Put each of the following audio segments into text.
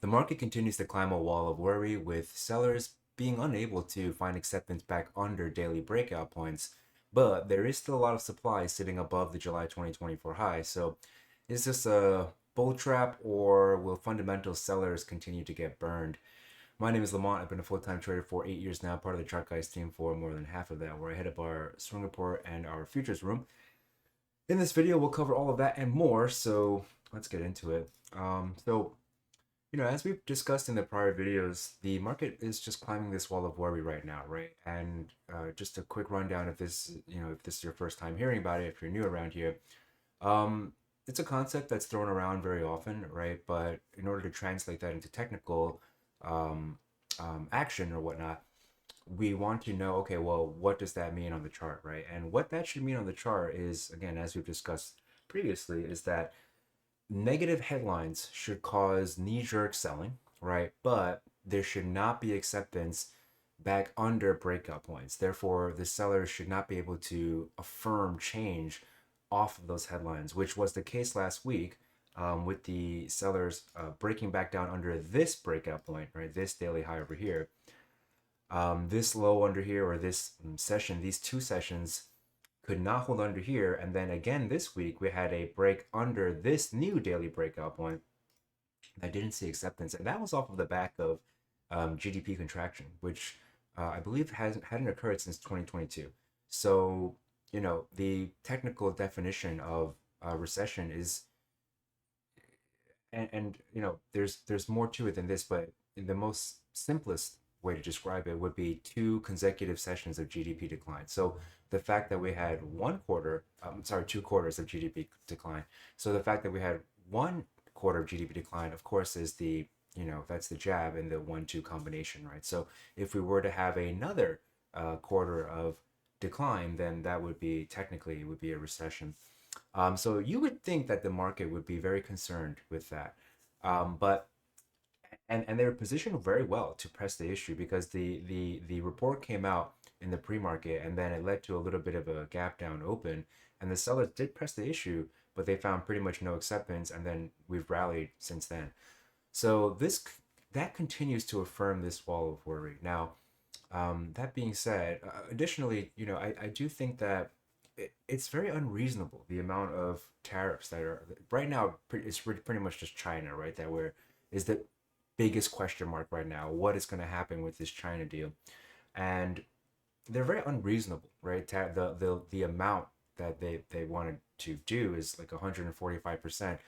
The market continues to climb a wall of worry, with sellers being unable to find acceptance back under daily breakout points. But there is still a lot of supply sitting above the July 2024 high. So is this a bull trap, or will fundamental sellers continue to get burned? My name is Lamont. I've been a full-time trader for 8 years now, part of the Chart Guys team for more than half of that, where I head up our swing report and our futures room. In this video, we'll cover all of that and more, so let's get into it. As we've discussed in the prior videos, the market is just climbing this wall of worry right now, right? And just a quick rundown, if this is your first time hearing about it, if you're new around here, um, it's a concept that's thrown around very often, right? But in order to translate that into technical um, action or whatnot, we want to know, okay, well, what does that mean on the chart, right? And what that should mean on the chart is, again, as we've discussed previously, is that negative headlines should cause knee-jerk selling, right? But there should not be acceptance back under breakout points. Therefore, the sellers should not be able to affirm change off of those headlines, which was the case last week with the sellers breaking back down under this breakout point, right? This daily high over here. This low under here, or this session, these two sessions could not hold under here. And then again this week, we had a break under this new daily breakout point that didn't see acceptance. And that was off of the back of GDP contraction, which I believe hadn't occurred since 2022. So, the technical definition of recession is, there's more to it than this, but the most simplest way to describe it would be two consecutive sessions of GDP decline. So the fact that we had 2 quarters of GDP decline. So the fact that we had 1 quarter of GDP decline, of course, is that's the jab in the 1-2 combination, right? So if we were to have another quarter of decline, then that would be technically, it would be a recession. So you would think that the market would be very concerned with that. But and they were positioned very well to press the issue, because the report came out in the pre-market, and then it led to a little bit of a gap down open, and the sellers did press the issue, but they found pretty much no acceptance, and then we've rallied since then. So that continues to affirm this wall of worry. Now, that being said, additionally, I do think that it's very unreasonable, the amount of tariffs that are right now. It's pretty much just China, right? That where is the biggest question mark right now. What is going to happen with this China deal? And they're very unreasonable, right? The amount that they wanted to do is like 145%.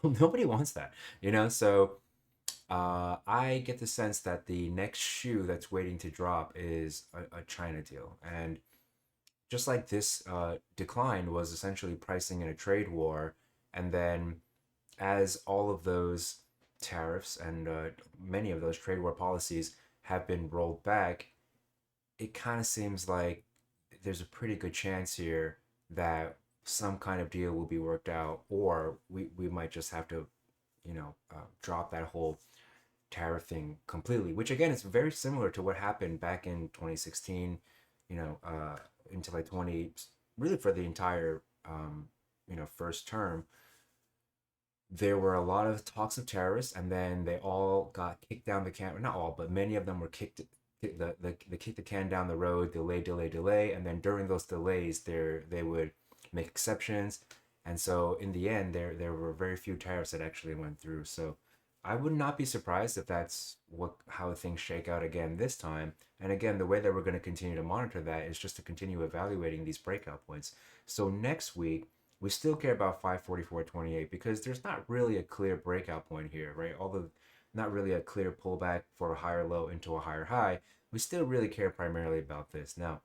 Nobody wants that, So I get the sense that the next shoe that's waiting to drop is a China deal, and just like this decline was essentially pricing in a trade war, and then as all of those tariffs and many of those trade war policies have been rolled back, it kind of seems like there's a pretty good chance here that some kind of deal will be worked out, or we might just have to, drop that whole tariff thing completely, which again is very similar to what happened back in 2016, into like 20, really for the entire, first term. There were a lot of talks of terrorists, and then they all got kicked down the can. Not all, but many of them were they kicked the can down the road, delay, and then during those delays, they would make exceptions, and so in the end, there were very few tariffs that actually went through. So I would not be surprised if that's how things shake out again this time. And again, the way that we're going to continue to monitor that is just to continue evaluating these breakout points. So next week, we still care about 544.28, because there's not really a clear breakout point here, right? Although not really a clear pullback for a higher low into a higher high, we still really care primarily about this. Now,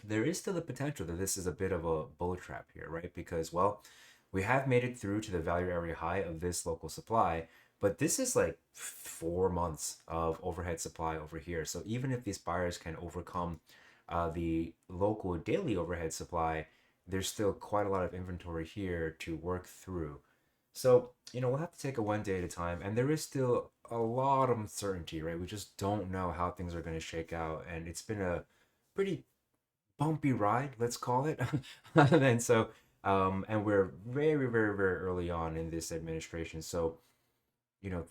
there is still the potential that this is a bit of a bull trap here, right? Because, well, we have made it through to the value area high of this local supply, but this is like 4 months of overhead supply over here. So even if these buyers can overcome the local daily overhead supply, there's still quite a lot of inventory here to work through. So, we'll have to take it one day at a time, and there is still a lot of uncertainty, right? We just don't know how things are going to shake out, and it's been a pretty bumpy ride, let's call it. And so And we're very, very, very early on in this administration. So,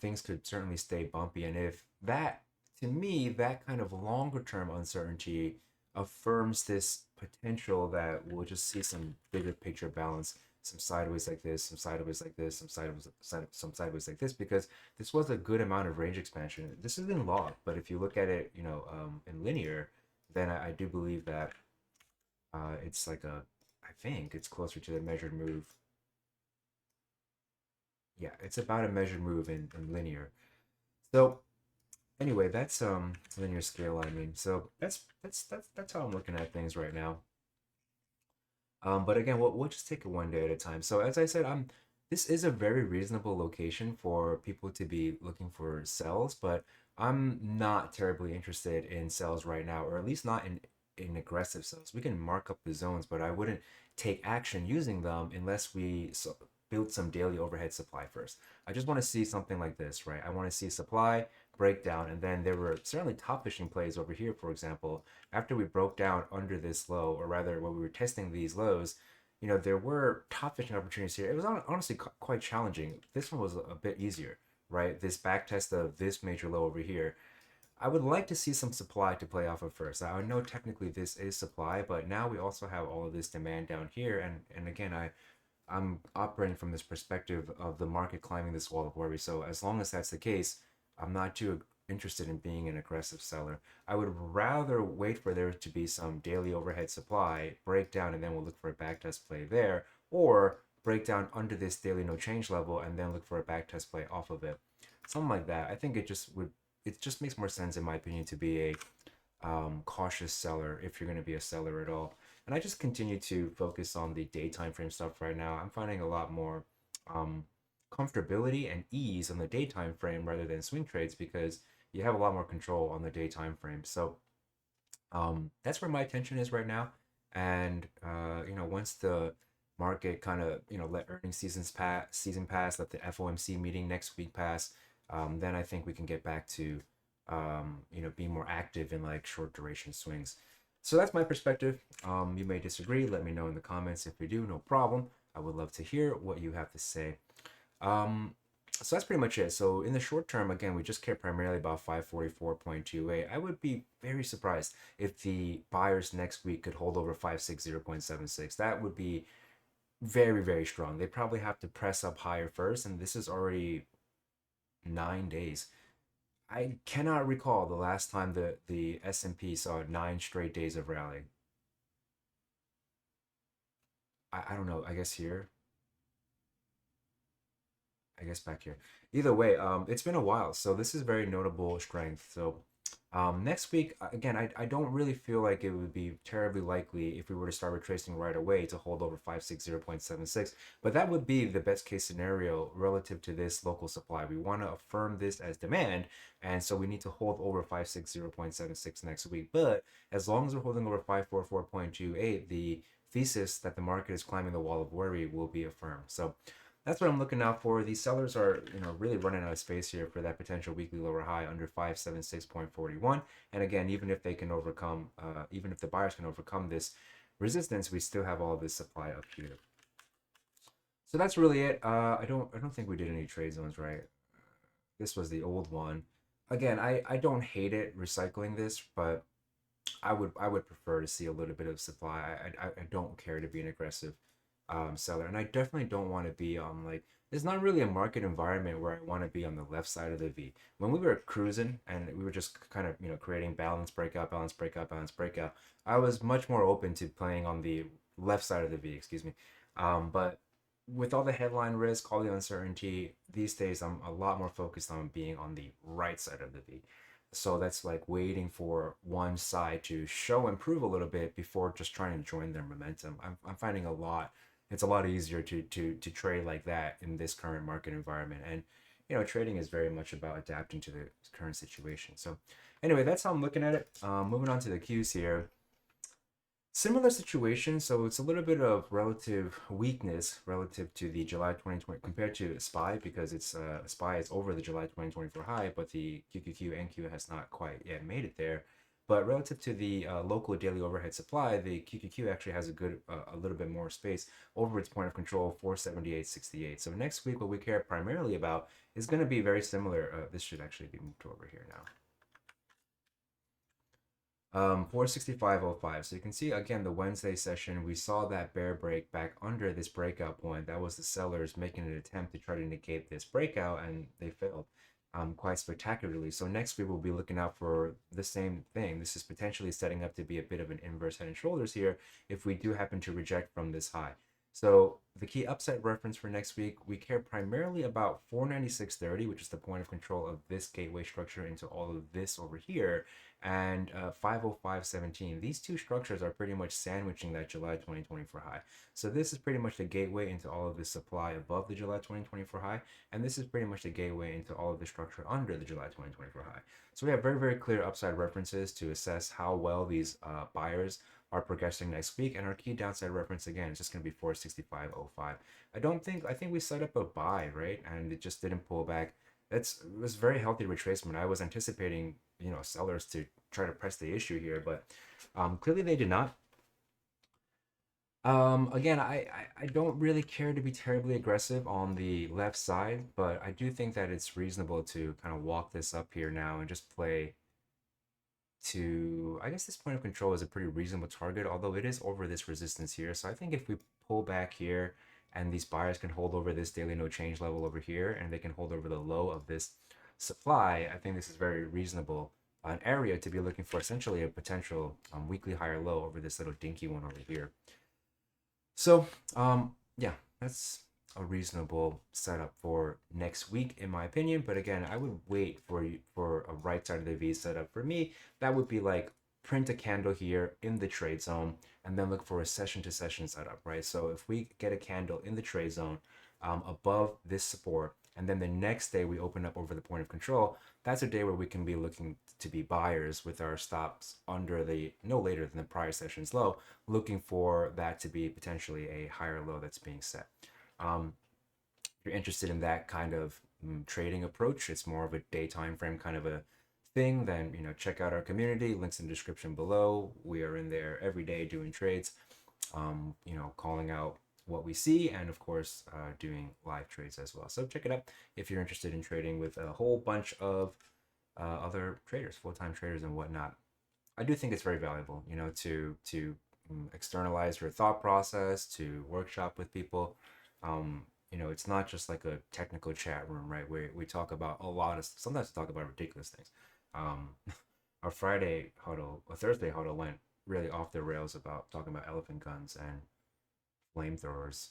things could certainly stay bumpy. And if that, to me, that kind of longer term uncertainty affirms this potential that we'll just see some bigger picture balance, some sideways like this, some sideways like this, some sideways like this, because this was a good amount of range expansion. This is in log, but if you look at it, in linear, then I do believe that it's like I think it's closer to the measured move. Yeah, it's about a measured move in linear. So anyway, that's linear scale. I mean, so that's how I'm looking at things right now. But again, we'll just take it one day at a time. So as I said, this is a very reasonable location for people to be looking for sells, but I'm not terribly interested in sells right now, or at least not in aggressive sells. We can mark up the zones, but I wouldn't take action using them unless we build some daily overhead supply first. I just want to see something like this, right? I want to see supply breakdown, and then there were certainly top fishing plays over here, for example. After we broke down under this low, or rather when we were testing these lows, there were top fishing opportunities here. It was honestly quite challenging. This one was a bit easier, right? This back test of this major low over here. I would like to see some supply to play off of first. I know technically this is supply, but now we also have all of this demand down here. And again, I'm operating from this perspective of the market climbing this wall of worry. So as long as that's the case, I'm not too interested in being an aggressive seller. I would rather wait for there to be some daily overhead supply breakdown, and then we'll look for a backtest play there, or break down under this daily no change level and then look for a backtest play off of it. Something like that. I think it just makes more sense in my opinion to be a cautious seller if you're going to be a seller at all. And I just continue to focus on the day time frame stuff right now. I'm finding a lot more um, comfortability and ease on the daytime frame rather than swing trades because you have a lot more control on the daytime frame. So that's where my attention is right now. And once the market kind of let earnings season pass, let the FOMC meeting next week pass, then I think we can get back to being more active in like short duration swings. So that's my perspective. You may disagree. Let me know in the comments if you do. No problem. I would love to hear what you have to say. So that's pretty much it. So in the short term, again, we just care primarily about 544.28. I would be very surprised if the buyers next week could hold over 560.76. That would be very, very strong. They probably have to press up higher first, and this is already 9 days. I cannot recall the last time the S&P saw 9 straight days of rally. I don't know. I guess here. I guess back here. Either way, it's been a while, so this is very notable strength. So next week, again, I don't really feel like it would be terribly likely if we were to start retracing right away to hold over 560.76, but that would be the best case scenario relative to this local supply. We want to affirm this as demand, and so we need to hold over 560.76 next week. But as long as we're holding over 544.28, the thesis that the market is climbing the wall of worry will be affirmed. So that's what I'm looking out for. These sellers are, really running out of space here for that potential weekly lower high under 576.41. And again, even if they can overcome, even if the buyers can overcome this resistance, we still have all of this supply up here. So that's really it. I don't think we did any trade zones, right? This was the old one. Again, I don't hate it recycling this, but I would prefer to see a little bit of supply. I don't care to be an aggressive seller, and I definitely don't want to be on like there's not really a market environment where I want to be on the left side of the V. When we were cruising and we were just kind of creating balance breakout, balance breakout, balance breakout, I was much more open to playing on the left side of the V. Excuse me, but with all the headline risk, all the uncertainty these days, I'm a lot more focused on being on the right side of the V. So that's like waiting for one side to show and prove a little bit before just trying to join their momentum. I'm finding it's a lot easier to trade like that in this current market environment. And trading is very much about adapting to the current situation. So anyway, that's how I'm looking at it. Moving on to the Qs here. Similar situation, so it's a little bit of relative weakness relative to the July 2020 compared to SPY because it's SPY is over the July 2024 high, but the QQQ NQ has not quite yet made it there. But relative to the local daily overhead supply, the QQQ actually has a good, a little bit more space over its point of control, 478.68. So next week, what we care primarily about is going to be very similar. This should actually be moved over here now. 465.05. So you can see again the Wednesday session, we saw that bear break back under this breakout point. That was the sellers making an attempt to try to negate this breakout, and they failed quite spectacularly. So next week we'll be looking out for the same thing. This is potentially setting up to be a bit of an inverse head and shoulders here if we do happen to reject from this high. So the key upside reference for next week, we care primarily about 496.30, which is the point of control of this gateway structure into all of this over here, and 505.17. These two structures are pretty much sandwiching that July 2024 high. So this is pretty much the gateway into all of the supply above the July 2024 high, and this is pretty much the gateway into all of the structure under the July 2024 high. So we have very, very clear upside references to assess how well these buyers are progressing next week, and our key downside reference again is just going to be 465.05. I think we set up a buy, right, and it just didn't pull back. It was very healthy retracement. I was anticipating, sellers to try to press the issue here, but clearly they did not. Again, I don't really care to be terribly aggressive on the left side, but I do think that it's reasonable to kind of walk this up here now and just play to, I guess this point of control is a pretty reasonable target, although it is over this resistance here. So I think if we pull back here and these buyers can hold over this daily no change level over here, and they can hold over the low of this supply, I think this is very reasonable. An area to be looking for essentially a potential weekly higher low over this little dinky one over here. So yeah, that's a reasonable setup for next week in my opinion. But again, I would wait for a right side of the V setup. For me, that would be like print a candle here in the trade zone and then look for a session to session setup, right? So if we get a candle in the trade zone above this support, and then the next day we open up over the point of control, that's a day where we can be looking to be buyers with our stops under the no later than the prior session's low, looking for that to be potentially a higher low that's being set. If you're interested in that kind of trading approach, it's more of a day time frame kind of a thing, then check out our community. Links in the description below. We are in there every day doing trades, calling out what we see, and of course doing live trades as well. So check it out if you're interested in trading with a whole bunch of other traders, full-time traders and whatnot. I do think it's very valuable, to externalize your thought process, to workshop with people. It's not just like a technical chat room, right? Where we talk about a lot of, sometimes we talk about ridiculous things. Our Friday huddle, or Thursday huddle went really off the rails about talking about elephant guns and flamethrowers.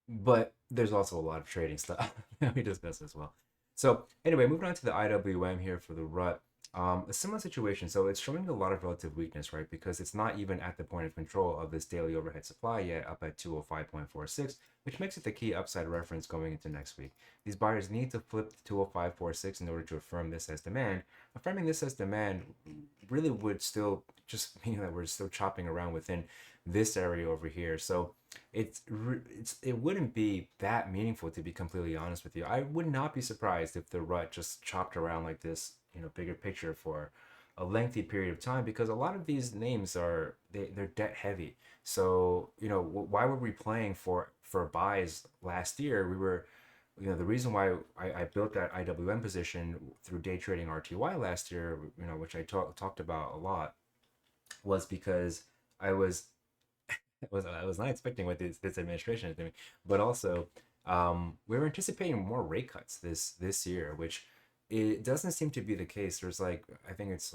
But there's also a lot of trading stuff that we discussed as well. So anyway, moving on to the IWM here for the rut. A similar situation. So it's showing a lot of relative weakness, right? Because it's not even at the point of control of this daily overhead supply yet, up at 205.46, which makes it the key upside reference going into next week. These buyers need to flip the 205.46 in order to affirm this as demand. Affirming this as demand really would still just mean that we're still chopping around within this area over here. So it wouldn't be that meaningful, to be completely honest with you. I would not be surprised if the rut just chopped around like this, bigger picture for a lengthy period of time, because a lot of these names are they're debt heavy. So why were we playing for buys last year? We were, the reason why I built that IWM position through day trading RTY last year, which I talked about a lot, was because I was not expecting what this administration is doing, but also we were anticipating more rate cuts this year, which it doesn't seem to be the case. There's like, I think it's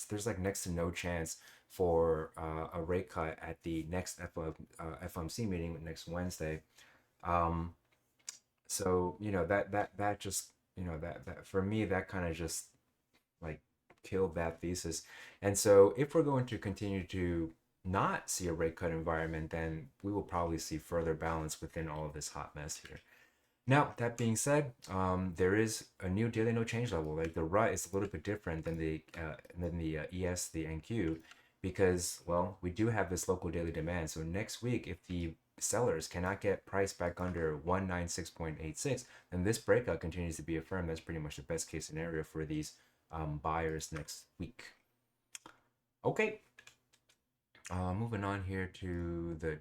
there's like next to no chance for a rate cut at the next FOMC meeting next Wednesday. So that just that for me, that kind of just like killed that thesis. And so if we're going to continue to not see a rate cut environment, then we will probably see further balance within all of this hot mess here. Now, that being said, there is a new daily no change level. Like the rut is a little bit different than the ES, the NQ, because, well, we do have this local daily demand. So next week, if the sellers cannot get price back under 196.86, then this breakout continues to be affirmed. That's pretty much the best case scenario for these buyers next week. Okay, moving on here to the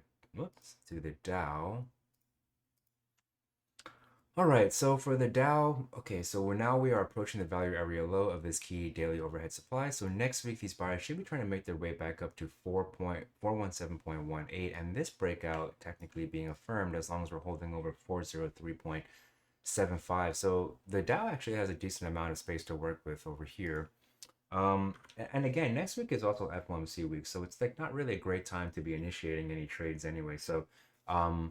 Dow. All right, so for the Dow, okay, so we are approaching the value area low of this key daily overhead supply. So next week, these buyers should be trying to make their way back up to 4.417.18, and this breakout technically being affirmed as long as we're holding over 403.75. So the Dow actually has a decent amount of space to work with over here. And again, next week is also FOMC week, so it's like not really a great time to be initiating any trades anyway. So, I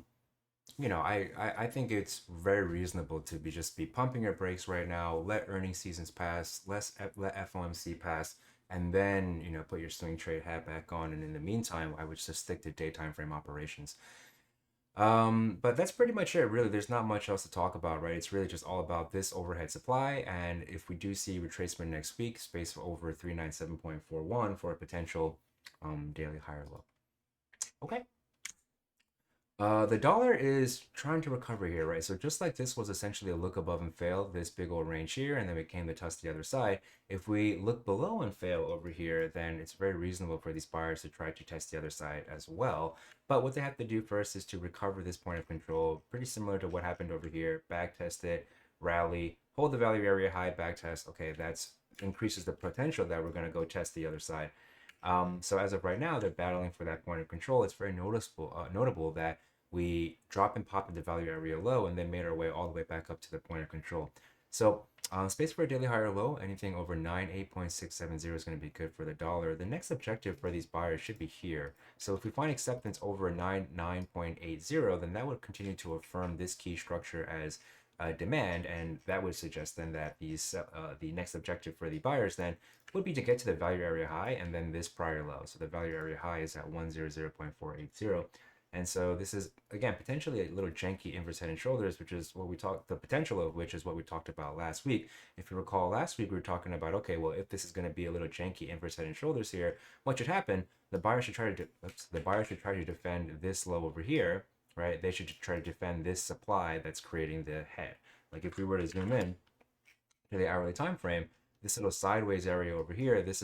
think it's very reasonable to be pumping your brakes right now, let earnings seasons pass, let FOMC pass, and then put your swing trade hat back on. And in the meantime, I would just stick to daytime frame operations. But that's pretty much it, really. There's not much else to talk about, right? It's really just all about this overhead supply, and if we do see retracement next week, space for over 397.41 for a potential daily higher low. Okay. The dollar is trying to recover here, right? So just like this was essentially a look above and fail, this big old range here, and then we came to test the other side. If we look below and fail over here, then it's very reasonable for these buyers to try to test the other side as well. But what they have to do first is to recover this point of control, pretty similar to what happened over here. Back test it, rally, hold the value area high, back test. Okay, that's increases the potential that we're going to go test the other side. So as of right now, they're battling for that point of control. It's very notable that we drop and pop at the value area low and then made our way all the way back up to the point of control. So space for a daily higher low, anything over 98.670 is going to be good for the dollar. The next objective for these buyers should be here. So if we find acceptance over 99.80, then that would continue to affirm this key structure as demand, and that would suggest then that the next objective for the buyers then would be to get to the value area high and then this prior low. So the value area high is at 100.480. And so this is, again, potentially a little janky inverse head and shoulders, which is what we talked, the potential of which is what we talked about last week. If you recall, last week we were talking about, okay, well, if this is going to be a little janky inverse head and shoulders here, what should happen? The buyer should try to defend this low over here, right? They should try to defend this supply that's creating the head. Like if we were to zoom in to the hourly time frame, this little sideways area over here, this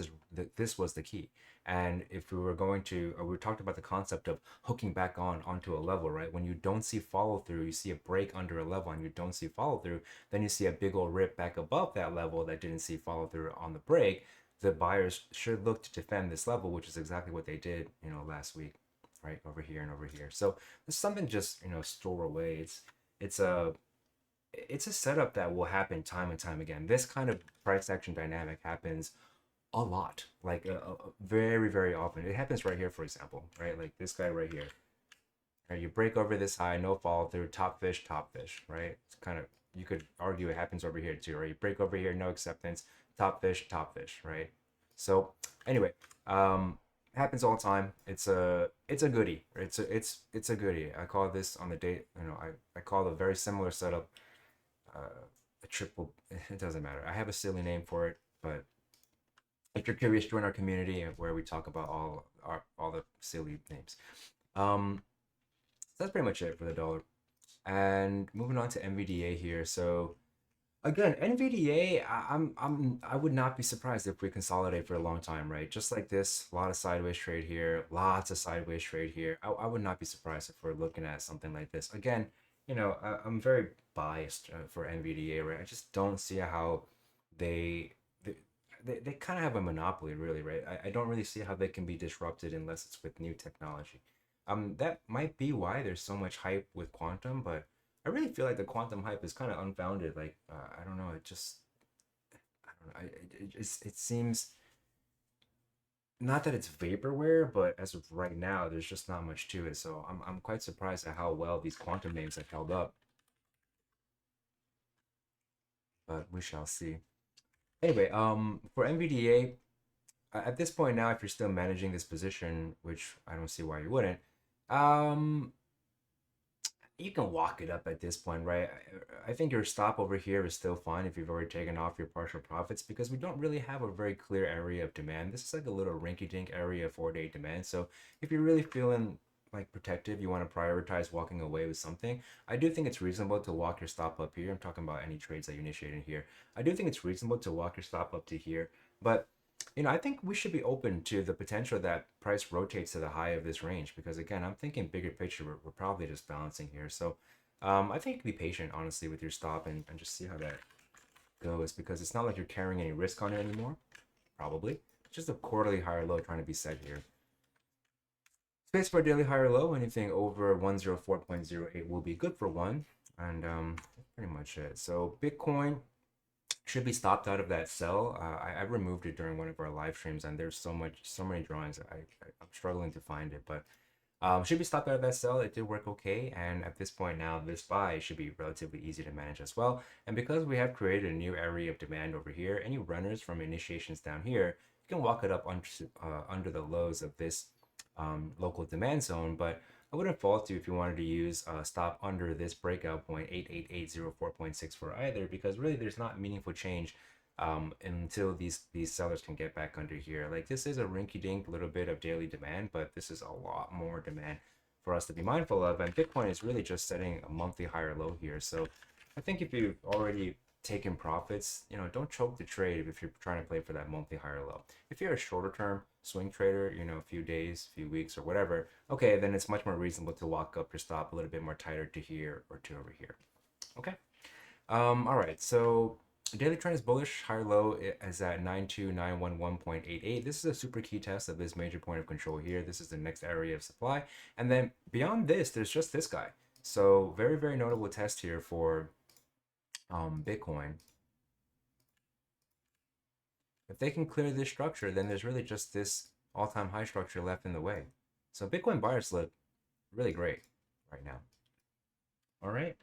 was the key. And if we were going to, we talked about the concept of hooking back onto a level, right? When you don't see follow through, you see a break under a level and you don't see follow through, then you see a big old rip back above that level that didn't see follow through on the break. The buyers should look to defend this level, which is exactly what they did, last week, right? Over here and over here. So it's something just, store away. It's a setup that will happen time and time again. This kind of price action dynamic happens a lot, like very, very often. It happens right here, for example, right? Like this guy right here. Right, you break over this high, no follow through, top fish, right? It's kind of, you could argue it happens over here too, right? You break over here, no acceptance, top fish, right? So anyway, happens all the time. It's a goodie. It's a goodie. I call this on the date, I call a very similar setup a triple. It doesn't matter. I have a silly name for it, but if you're curious, join our community where we talk about all the silly names. That's pretty much it for the dollar. And moving on to NVDA here. So again, NVDA, I would not be surprised if we consolidate for a long time, right? Just like this, a lot of sideways trade here, lots of sideways trade here. I would not be surprised if we're looking at something like this. Again, I'm very biased for NVDA, right? I just don't see how they kind of have a monopoly, really, right? I don't really see how they can be disrupted unless it's with new technology. That might be why there's so much hype with quantum, but I really feel like the quantum hype is kind of unfounded. Like, I don't know, I don't know, it seems, not that it's vaporware, but as of right now, there's just not much to it. So I'm quite surprised at how well these quantum names have held up. But we shall see. Anyway, for NVDA, at this point now, if you're still managing this position, which I don't see why you wouldn't, you can walk it up at this point, right? I think your stop over here is still fine if you've already taken off your partial profits, because we don't really have a very clear area of demand. This is like a little rinky-dink area of 4-day demand. So if you're really feeling like protective, you want to prioritize walking away with something, I do think it's reasonable to walk your stop up here. I'm talking about any trades that you initiate in here. I do think it's reasonable to walk your stop up to here, but I think we should be open to the potential that price rotates to the high of this range because again, I'm thinking bigger picture. We're probably just balancing here. So I think be patient, honestly, with your stop and just see how that goes because it's not like you're carrying any risk on it anymore. Probably. It's just a quarterly higher low trying to be set here. Space for daily higher low, anything over 104.08 will be good for one. And that's pretty much it. So Bitcoin should be stopped out of that sell. I removed it during one of our live streams, and there's so many drawings. I'm struggling to find it, but should be stopped out of that sell. It did work okay, and at this point now, this buy should be relatively easy to manage as well. And because we have created a new area of demand over here, any runners from initiations down here, you can walk it up under the lows of this local demand zone, but I wouldn't fault you if you wanted to use a stop under this breakout point 88804.64 either, because really there's not meaningful change until these sellers can get back under here. Like this is a rinky-dink little bit of daily demand, but this is a lot more demand for us to be mindful of. And Bitcoin is really just setting a monthly higher low here. So I think if you've already taken profits, don't choke the trade if you're trying to play for that monthly higher low. If you're a shorter term swing trader, a few days, few weeks or whatever, okay, then it's much more reasonable to walk up your stop a little bit more tighter to here or to over here. Okay. All right. So daily trend is bullish. Higher low is at 92911.88. This is a super key test of this major point of control here. This is the next area of supply. And then beyond this, there's just this guy. So very, very notable test here for Bitcoin. If they can clear this structure, then there's really just this all-time high structure left in the way. So Bitcoin buyers look really great right now. All right.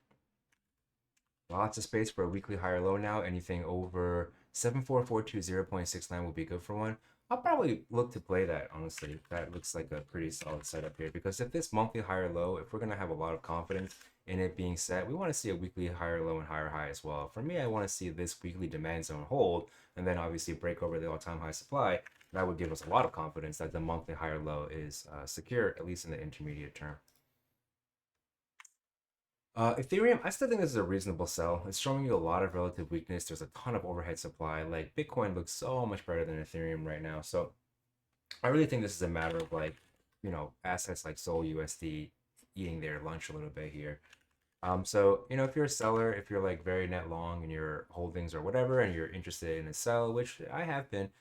Lots of space for a weekly higher low now. Anything over 74420.69 will be good for one. I'll probably look to play that, honestly. That looks like a pretty solid setup here because if this monthly higher low, if we're going to have a lot of confidence in it being set, we want to see a weekly higher low and higher high as well. For me, I want to see this weekly demand zone hold and then obviously break over the all-time high supply. That would give us a lot of confidence that the monthly higher low is secure, at least in the intermediate term. Ethereum, I still think this is a reasonable sell. It's showing you a lot of relative weakness. There's a ton of overhead supply. Like Bitcoin looks so much better than Ethereum right now. So I really think this is a matter of like, assets like Sol USD eating their lunch a little bit here. So if you're a seller, if you're like very net long in your holdings or whatever, and you're interested in a sell, which I have been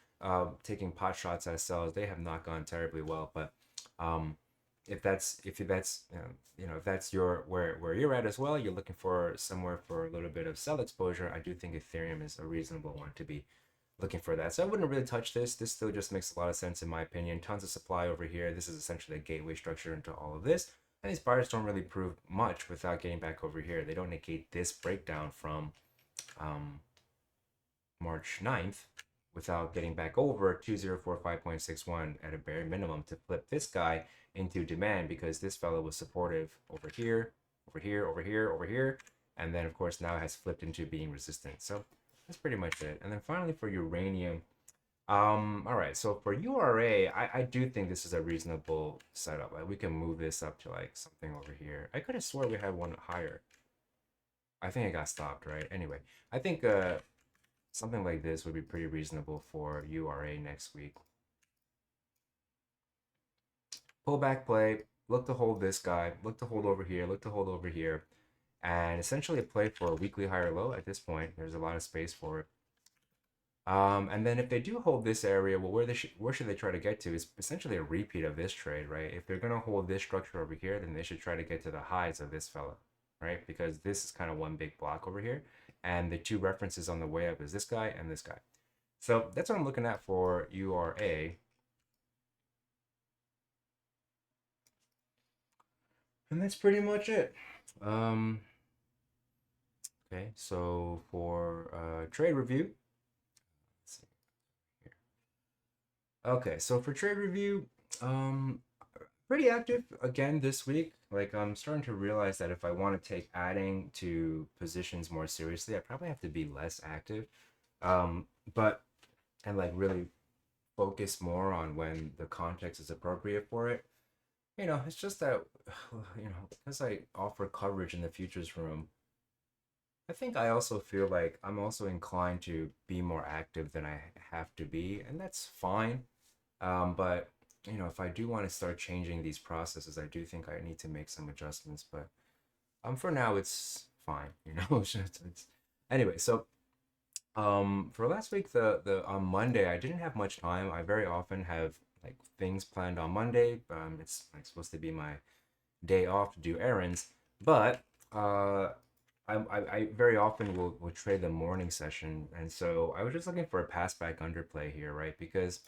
taking pot shots at sells, they have not gone terribly well. But if that's if that's your where you're at as well, you're looking for somewhere for a little bit of sell exposure, I do think Ethereum is a reasonable one to be looking for that. So I wouldn't really touch this. This still just makes a lot of sense in my opinion. Tons of supply over here. This is essentially a gateway structure into all of this. And these buyers don't really prove much without getting back over here. They don't negate this breakdown from March 9th without getting back over 2045.61 at a bare minimum to flip this guy into demand because this fellow was supportive over here, over here, over here, over here. And then, of course, now it has flipped into being resistant. So that's pretty much it. And then finally for uranium, all right, so for URA, I do think this is a reasonable setup. Like we can move this up to like something over here. I could have swore we had one higher. I think it got stopped, right? Anyway, I think something like this would be pretty reasonable for URA next week. Pullback play, look to hold this guy, look to hold over here, look to hold over here, and essentially play for a weekly higher low at this point. There's a lot of space for it. And then if they do hold this area, well, where should they try to get to? Is essentially a repeat of this trade, right? If they're gonna hold this structure over here, then they should try to get to the highs of this fella, right? Because this is kind of one big block over here, and the two references on the way up is this guy and this guy. So that's what I'm looking at for URA. And that's pretty much it. Okay, so for trade review. Okay, so for trade review, pretty active again this week. Like I'm starting to realize that if I want to take adding to positions more seriously, I probably have to be less active. But and like really focus more on when the context is appropriate for it. It's just that, because I offer coverage in the futures room, I think I also feel like I'm also inclined to be more active than I have to be, and that's fine. But if I do want to start changing these processes, I do think I need to make some adjustments. But for now, it's fine. Anyway. So for last week, the on Monday, I didn't have much time. I very often have like things planned on Monday. It's like supposed to be my day off to do errands, but uh, I very often will trade the morning session, and so I was just looking for a pass back underplay here, right? Because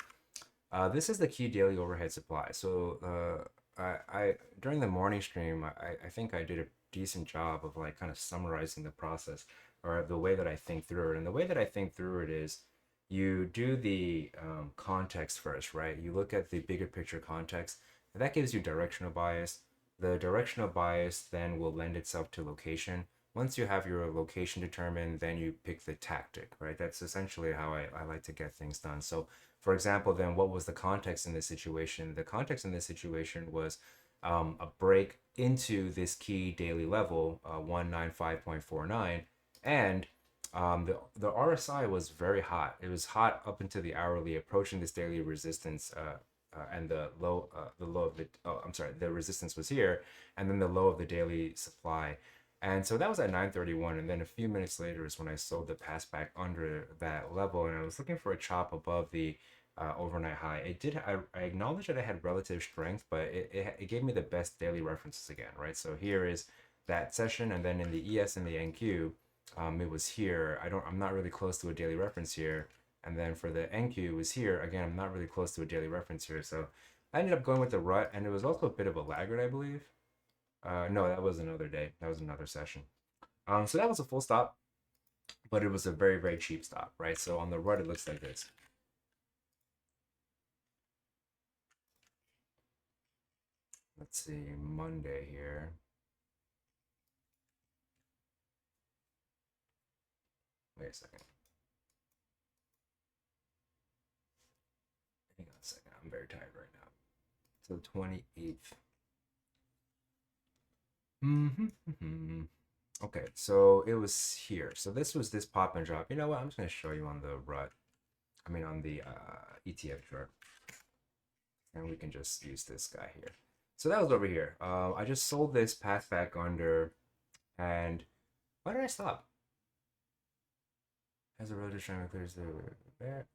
this is the key daily overhead supply. So I during the morning stream, I think I did a decent job of like kind of summarizing the process or the way that I think through it. And the way that I think through it is you do the context first, right? You look at the bigger picture context, and that gives you directional bias. The directional bias then will lend itself to location. Once you have your location determined, then you pick the tactic, right? That's essentially how I like to get things done. So for example, then what was the context in this situation? The context in this situation was a break into this key daily level, 195.49, and the RSI was very hot. It was hot up into the hourly, approaching this daily resistance. And the low of the I'm sorry, the resistance was here, and then the low of the daily supply. And so that was at 9:31, and then a few minutes later is when I sold the pass back under that level, and I was looking for a chop above the overnight high. It did. I acknowledge that it had relative strength, but it gave me the best daily references again, right? So here is that session, and then in the ES and the NQ, it was here. I'm not really close to a daily reference here, and then for the NQ, it was here again. I'm not really close to a daily reference here, so I ended up going with the rut, and it was also a bit of a laggard, I believe. No, that was another day. That was another session. So that was a full stop, but it was a very, very cheap stop, right? So on the rut, it looks like this. Let's see, Monday here. Wait a second. Hang on a second. I'm very tired right now. So the 28th. Mm-hmm. Okay, so it was here. So this was this pop and drop. You know what? I'm just going to show you on the rut. I mean, on the ETF chart. And we can just use this guy here. So that was over here. I just sold this path back under. And why did I stop? As a relative strength clears the back.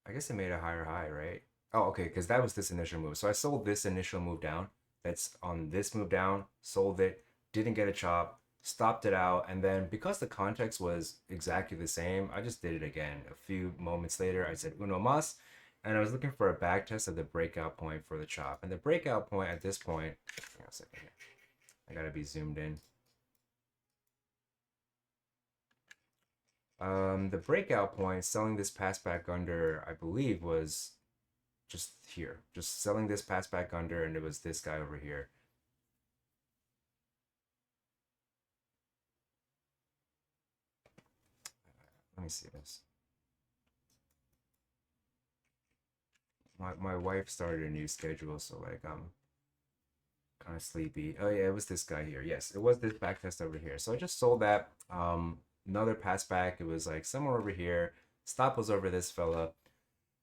I guess it made a higher high, right? Oh, okay, because that was this initial move. So I sold this initial move down. That's on this move down, sold it, didn't get a chop, stopped it out, and then because the context was exactly the same, I just did it again. A few moments later, I said uno mas, and I was looking for a back test of the breakout point for the chop. And the breakout point at this point, hang on a second here. I gotta be zoomed in. The breakout point, selling this pass back under, I believe, was just here, just selling this pass back under, and it was this guy over here. Let me see this. My wife started a new schedule, so like I'm kind of sleepy. Oh yeah, it was this guy here. Yes, it was this back test over here. So I just sold that. Another pass back. It was like somewhere over here. Stop was over this fella.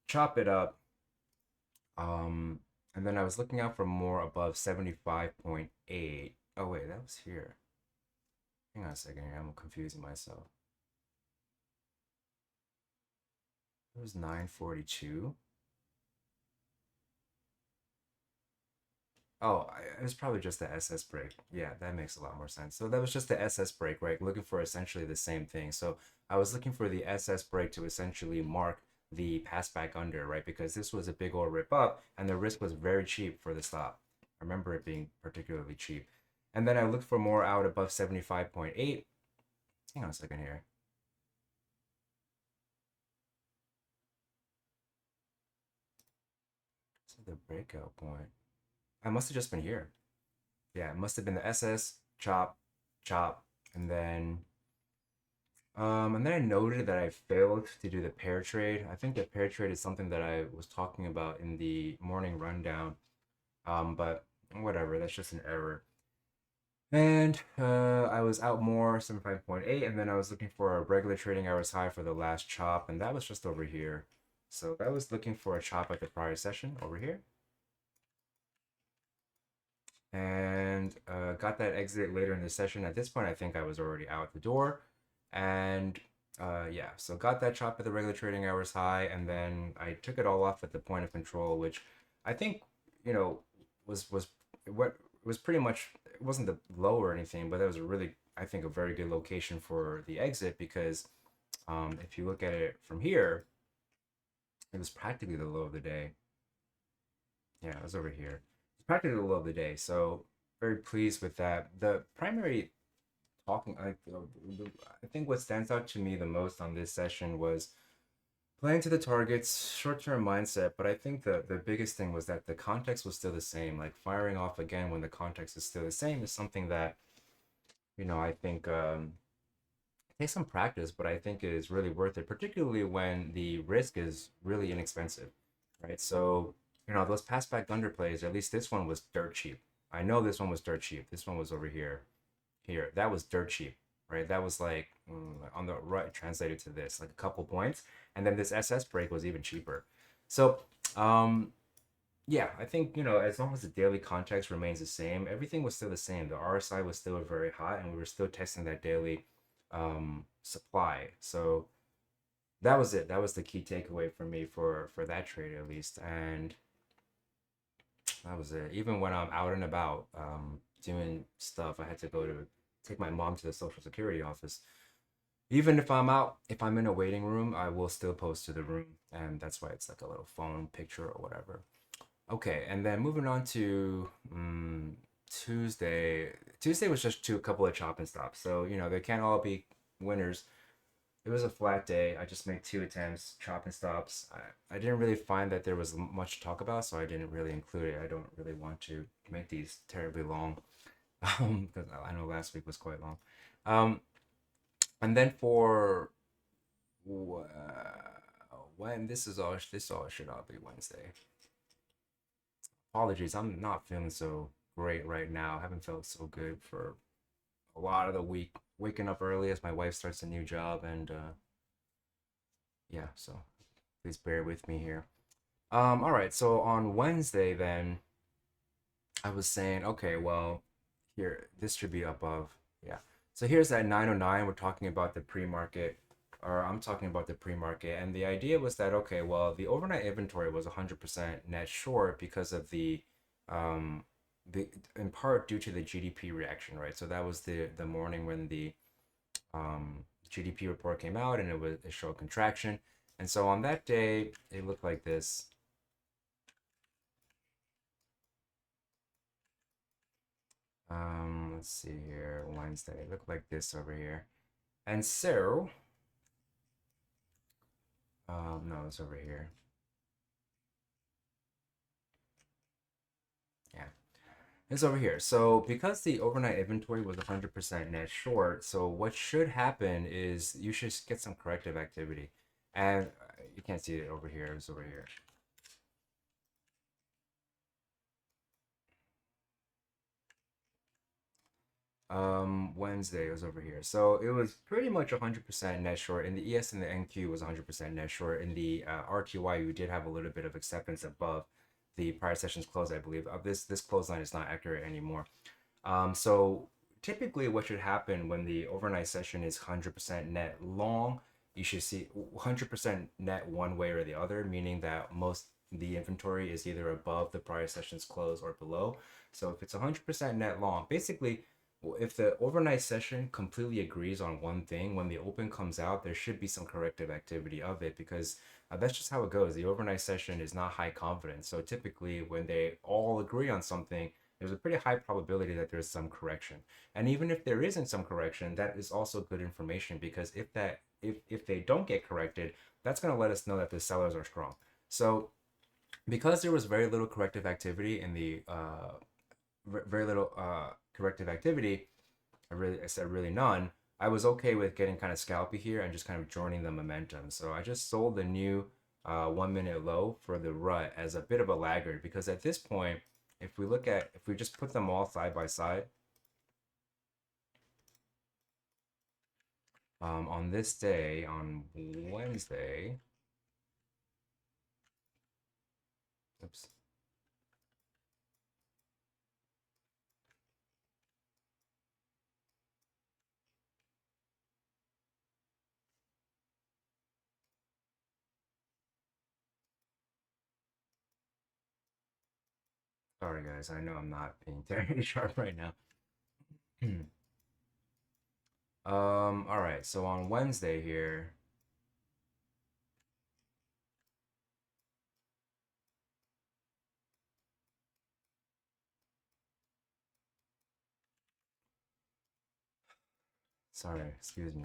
Chop it up. Um, and then I was looking out for more above 75.8. Oh wait, that was here. Hang on a second here. I'm confusing myself. It was 942. Oh, it was probably just the SS break. Yeah, that makes a lot more sense. So that was just the SS break, right? Looking for essentially the same thing. So I was looking for the SS break to essentially mark the pass back under, right? Because this was a big old rip up and the risk was very cheap for the stop. I remember it being particularly cheap. And then I looked for more out above 75.8. Hang on a second here. So the breakout point. I must have just been here. Yeah, it must have been the SS, chop, chop, and then And then I noted that I failed to do the pair trade. I think the pair trade is something that I was talking about in the morning rundown. But whatever, that's just an error. And I was out more, 75.8, and then I was looking for a regular trading hours high for the last chop, and that was just over here. So I was looking for a chop at the prior session over here. And got that exit later in the session. At this point, I think I was already out the door. And yeah, so got that chop at the regular trading hours high, and then I took it all off at the point of control, which I think, you know, was what was pretty much, it wasn't the low or anything, but that was a really, I think, a very good location for the exit because if you look at it from here, it was practically the low of the day. Yeah, it was over here. It's practically the low of the day, so very pleased with that. The primary talking, I think what stands out to me the most on this session was playing to the targets, short-term mindset. But I think the biggest thing was that the context was still the same. Like firing off again when the context is still the same is something that I think takes some practice, but I think is really worth it, particularly when the risk is really inexpensive, right? So those pass back underplays, at least this one was dirt cheap. I know this one was dirt cheap. This one was over here here. That was dirt cheap, right? That was like on the right, translated to this, like a couple points. And then this SS break was even cheaper. So, um, yeah, I think, as long as the daily context remains the same, everything was still the same. The RSI was still very hot and we were still testing that daily supply. So that was it. That was the key takeaway for me for that trade at least. And that was it. Even when I'm out and about doing stuff, I had to go to take my mom to the social security office. Even if I'm out, if I'm in a waiting room, I will still post to the room, and that's why it's like a little phone picture or whatever. Okay, and then moving on to Tuesday. Tuesday was just a couple of chop and stops, so they can't all be winners. It was a flat day. I just made two attempts, chop and stops. I didn't really find that there was much to talk about, so I didn't really include it. I don't really want to make these terribly long, because I know last week was quite long. Um, and then for when this all should all be Wednesday. Apologies, I'm not feeling so great right now. I haven't felt so good for a lot of the week. Waking up early as my wife starts a new job, and yeah, so please bear with me here. All right, so on Wednesday, then I was saying, okay, well, here, this should be above. Yeah. So here's that 909. We're talking about the pre-market, or I'm talking about the pre-market. And the idea was that, okay, well, the overnight inventory was 100% net short because of um, the in part due to the GDP reaction, right? So that was the morning when the GDP report came out and it showed contraction. And so on that day, it looked like this. Let's see here, Wednesday. It looked like this over here. And so, no, it's over here. Yeah, it's over here. So because the overnight inventory was 100% net short, so what should happen is you should get some corrective activity. And you can't see it over here. It's over here. Wednesday was over here. So it was pretty much 100% net short. In the ES and the NQ was 100% net short. In the RTY, you did have a little bit of acceptance above the prior session's close, I believe. This close line is not accurate anymore. So typically what should happen when the overnight session is 100% net long, you should see 100% net one way or the other, meaning that most the inventory is either above the prior session's close or below. So if it's 100% net long, basically if the overnight session completely agrees on one thing, when the open comes out, there should be some corrective activity of it because that's just how it goes. The overnight session is not high confidence. So typically, when they all agree on something, there's a pretty high probability that there's some correction. And even if there isn't some correction, that is also good information because if they don't get corrected, that's going to let us know that the sellers are strong. So because there was very little corrective activity in the very little corrective activity, I said really none. I was okay with getting kind of scalpy here and just kind of joining the momentum. So I just sold the new 1 minute low for the rut as a bit of a laggard, because at this point, if we just put them all side by side, on this day, on Wednesday, oops, sorry guys, I know I'm not being terribly sharp right now. All right, so on Wednesday here, sorry, excuse me.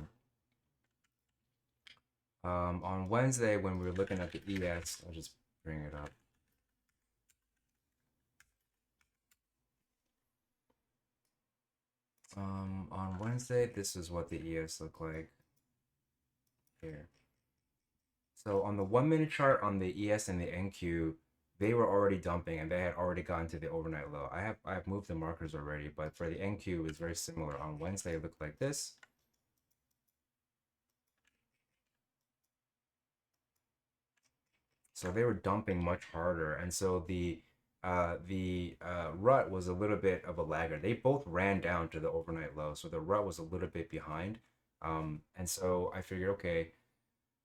On Wednesday, when we were looking at the ES, I'll just bring it up. On Wednesday, this is what the ES looked like here. So on the 1 minute chart on the ES and the NQ, they were already dumping and they had already gotten to the overnight low. I have moved the markers already, but for the NQ, it was very similar. On Wednesday, it looked like this. So they were dumping much harder, and so the rut was a little bit of a lagger. They both ran down to the overnight low, so the rut was a little bit behind. And so I figured, okay,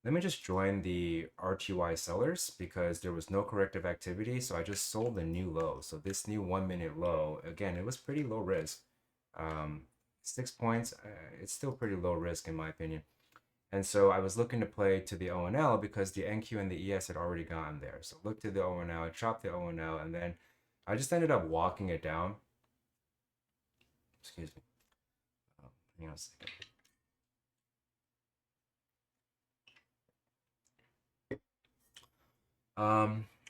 let me just join the RTY sellers because there was no corrective activity. So I just sold a new low. So this new 1 minute low, again, it was pretty low risk. 6 points, it's still pretty low risk in my opinion. And so I was looking to play to the ONL because the NQ and the ES had already gotten there. So look to the ONL, chop the ONL, and then I just ended up walking it down. Excuse me. Hang on a second.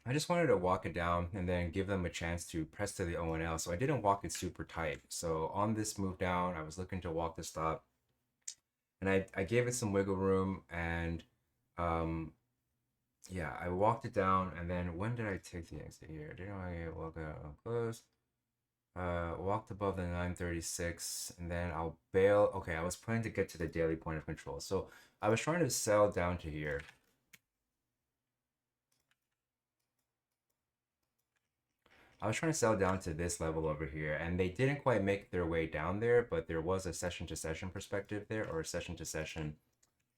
I just wanted to walk it down and then give them a chance to press to the ONL. So I didn't walk it super tight. So on this move down, I was looking to walk the stop, and I gave it some wiggle room, and um, yeah, I walked it down, and then when did I take the exit here? Didn't I walk out close? Walked above the 936, and then I'll bail. Okay, I was planning to get to the daily point of control. So I was trying to sell down to here. I was trying to sell down to this level over here, and they didn't quite make their way down there, but there was a session to session perspective there, or a session to session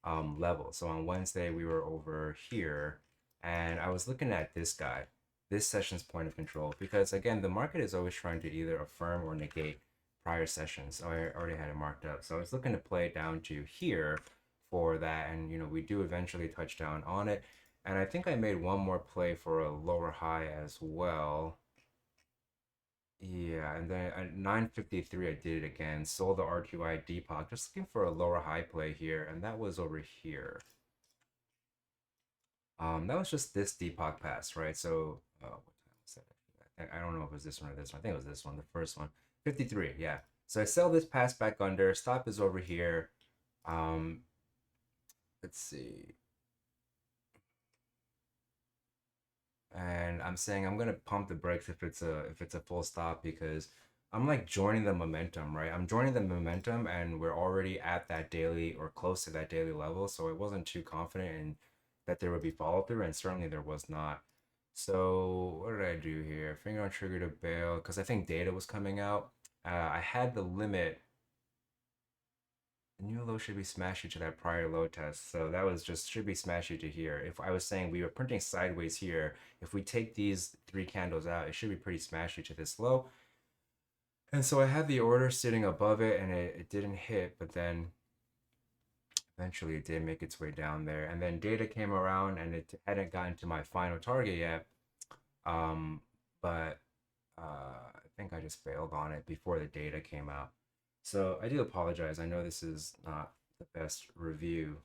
level. So on Wednesday, we were over here, and I was looking at this guy, this session's point of control, because again, the market is always trying to either affirm or negate prior sessions. So I already had it marked up. So I was looking to play down to here for that, and we do eventually touch down on it. And I think I made one more play for a lower high as well. Yeah, and then at 953, I did it again. Sold the RQI Depot, just looking for a lower high play here, and that was over here. That was just this Depot pass, right? So, what time was that? I don't know if it was this one or this one. I think it was this one, the first one. 53, yeah. So I sell this pass back under. Stop is over here. Um, let's see. And I'm saying I'm gonna pump the brakes if it's a full stop, because I'm like joining the momentum, right? I'm joining the momentum, and we're already at that daily or close to that daily level, so I wasn't too confident in that there would be follow through, and certainly there was not. So what did I do here? Finger on trigger to bail because I think data was coming out. I had the limit. The new low should be smashy to that prior low test. So that was just should be smashy to here. If I was saying we were printing sideways here, if we take these three candles out, it should be pretty smashy to this low. And so I had the order sitting above it, and it didn't hit, but then eventually it did make its way down there. And then data came around, and it hadn't gotten to my final target yet. But I think I just failed on it before the data came out. So I do apologize. I know this is not the best review.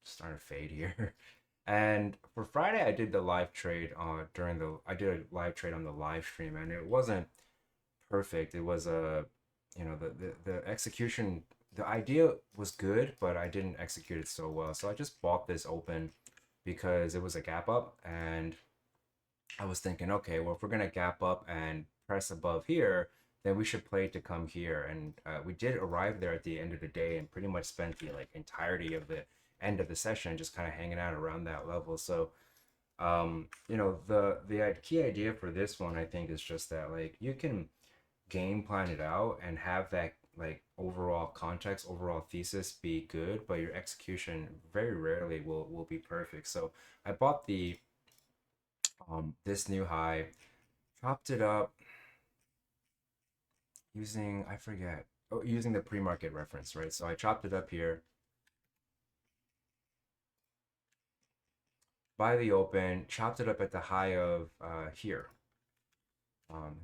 Starting to fade here. And for Friday, I did the live trade I did a live trade on the live stream, and it wasn't perfect. It was a, the execution the idea was good, but I didn't execute it so well. So I just bought this open because it was a gap up, and I was thinking, okay, well, if we're gonna gap up and press above here, then we should play to come here. And we did arrive there at the end of the day, and pretty much spent the like entirety of the end of the session just kind of hanging out around that level. So you know, the key idea for this one, I think, is just that like you can game plan it out and have that like overall context, overall thesis be good, but your execution very rarely will be perfect. So I bought the this new high, chopped it up using, I forget, oh, using the pre-market reference, right? So I chopped it up here by the open, chopped it up at the high of here,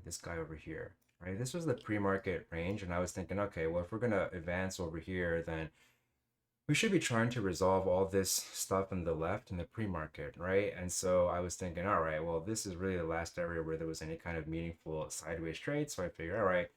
this guy over here, right? This was the pre-market range, and I was thinking, okay, well, if we're gonna advance over here, then we should be trying to resolve all this stuff in the left in the pre-market, right? And so I was thinking, all right, well, this is really the last area where there was any kind of meaningful sideways trade. So I figured, all right,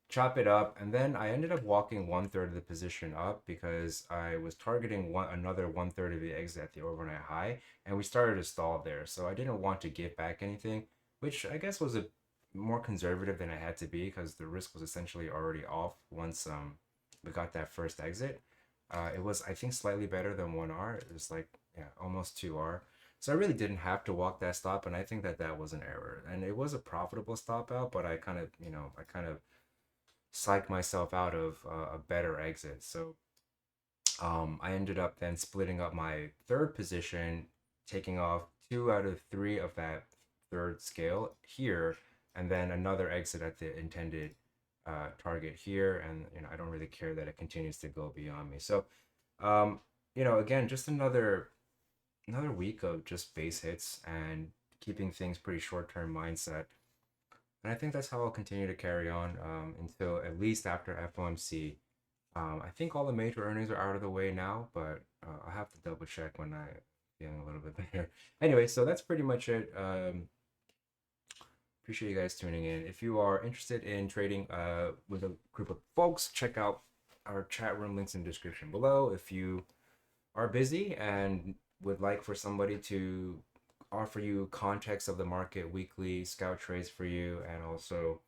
chop it up. And then I ended up walking 1/3 of the position up because I was targeting another 1/3 of the exit at the overnight high, and we started to stall there. So I didn't want to give back anything, which I guess was a more conservative than I had to be because the risk was essentially already off once we got that first exit. It was, I think, slightly better than 1R. It was like, yeah, almost 2R. So I really didn't have to walk that stop, and I think that that was an error. And it was a profitable stop out, but I kind of, you know, I kind of psyched myself out of a better exit. So I ended up then splitting up my third position, taking off 2 out of 3 of that third scale here, and then another exit at the intended target here. And you know, I don't really care that it continues to go beyond me. So you know, again, just another week of just base hits and keeping things pretty short-term mindset. And I think that's how I'll continue to carry on until at least after FOMC. I think all the major earnings are out of the way now, but I'll have to double check when I feeling a little bit better. Anyway, so that's pretty much it. Appreciate you guys tuning in. If you are interested in trading with a group of folks, check out our chat room, links in the description below. If you are busy and would like for somebody to offer you context of the market weekly, scout trades for you, and also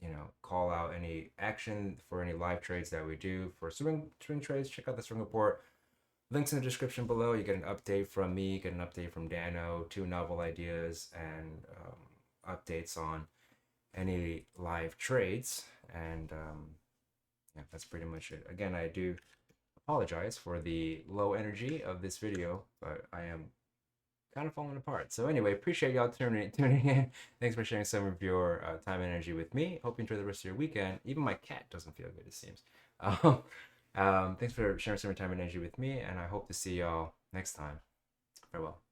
you know, call out any action for any live trades that we do for swing trades, check out the swing report. Links in the description below. You get an update from me, you get an update from Dano, 2 novel ideas, and updates on any live trades. And yeah, that's pretty much it. Again, I do apologize for the low energy of this video, but I am kind of falling apart. So anyway, appreciate y'all tuning in. Thanks for sharing some of your time and energy with me. Hope you enjoy the rest of your weekend. Even my cat doesn't feel good, it seems. Thanks for sharing some of your time and energy with me, and I hope to see y'all next time. Farewell.